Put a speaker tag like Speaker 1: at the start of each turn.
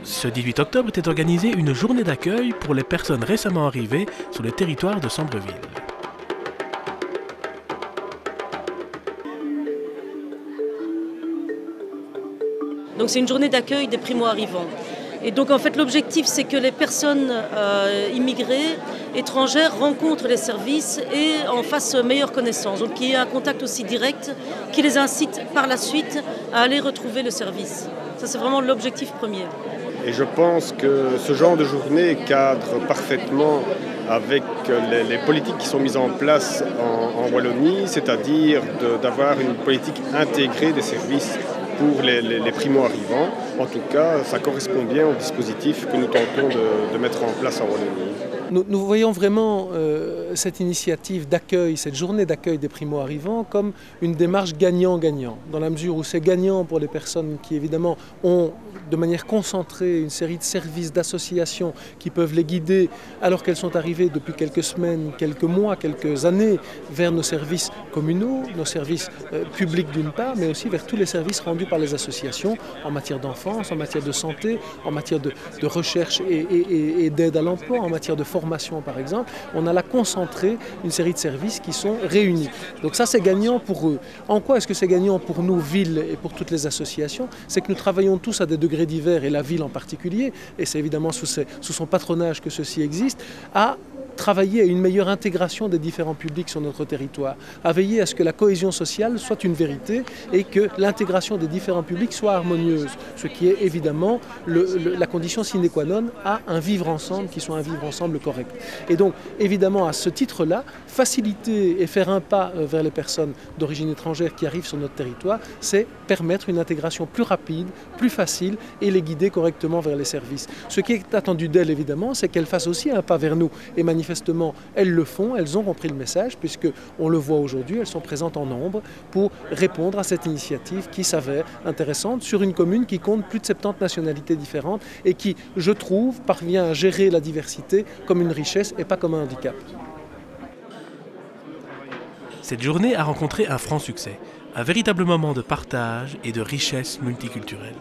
Speaker 1: Ce 18 octobre était organisée une journée d'accueil pour les personnes récemment arrivées sur le territoire de Sambreville.
Speaker 2: Donc c'est une journée d'accueil des primo-arrivants. Et donc en fait l'objectif c'est que les personnes immigrées, étrangères rencontrent les services et en fassent meilleure connaissance. Donc qu'il y ait un contact aussi direct qui les incite par la suite à aller retrouver le service. Ça c'est vraiment l'objectif premier.
Speaker 3: Et je pense que ce genre de journée cadre parfaitement avec les politiques qui sont mises en place en Wallonie, c'est-à-dire d'avoir une politique intégrée des services pour les primo-arrivants. En tout cas, ça correspond bien au dispositif que nous tentons de mettre en place en Wallonie.
Speaker 4: Nous voyons vraiment cette initiative d'accueil, cette journée d'accueil des primo-arrivants comme une démarche gagnant-gagnant, dans la mesure où c'est gagnant pour les personnes qui évidemment ont de manière concentrée une série de services, d'associations qui peuvent les guider alors qu'elles sont arrivées depuis quelques semaines, quelques mois, quelques années vers nos services communaux, nos services publics d'une part, mais aussi vers tous les services rendus par les associations en matière d'enfance, en matière de santé, en matière de recherche et d'aide à l'emploi, en matière de formation par exemple. On a là concentré une série de services qui sont réunis. Donc ça c'est gagnant pour eux. En quoi est-ce que c'est gagnant pour nous, villes et pour toutes les associations? C'est que nous travaillons tous à des degrés divers et la ville en particulier, et c'est évidemment sous son patronage que ceci existe, à travailler à une meilleure intégration des différents publics sur notre territoire, à veiller à ce que la cohésion sociale soit une vérité et que l'intégration des différents publics soit harmonieuse, ce qui est évidemment la condition sine qua non à un vivre ensemble qui soit un vivre ensemble correct. Et donc évidemment à ce titre-là, faciliter et faire un pas vers les personnes d'origine étrangère qui arrivent sur notre territoire, c'est permettre une intégration plus rapide, plus facile et les guider correctement vers les services. Ce qui est attendu d'elles évidemment, c'est qu'elles fassent aussi un pas vers nous et manifestement, elles le font, elles ont compris le message puisque on le voit aujourd'hui, elles sont présentes en nombre pour répondre à cette initiative qui s'avère intéressante sur une commune qui compte plus de 70 nationalités différentes et qui, je trouve, parvient à gérer la diversité comme une richesse et pas comme un handicap.
Speaker 1: Cette journée a rencontré un franc succès, un véritable moment de partage et de richesse multiculturelle.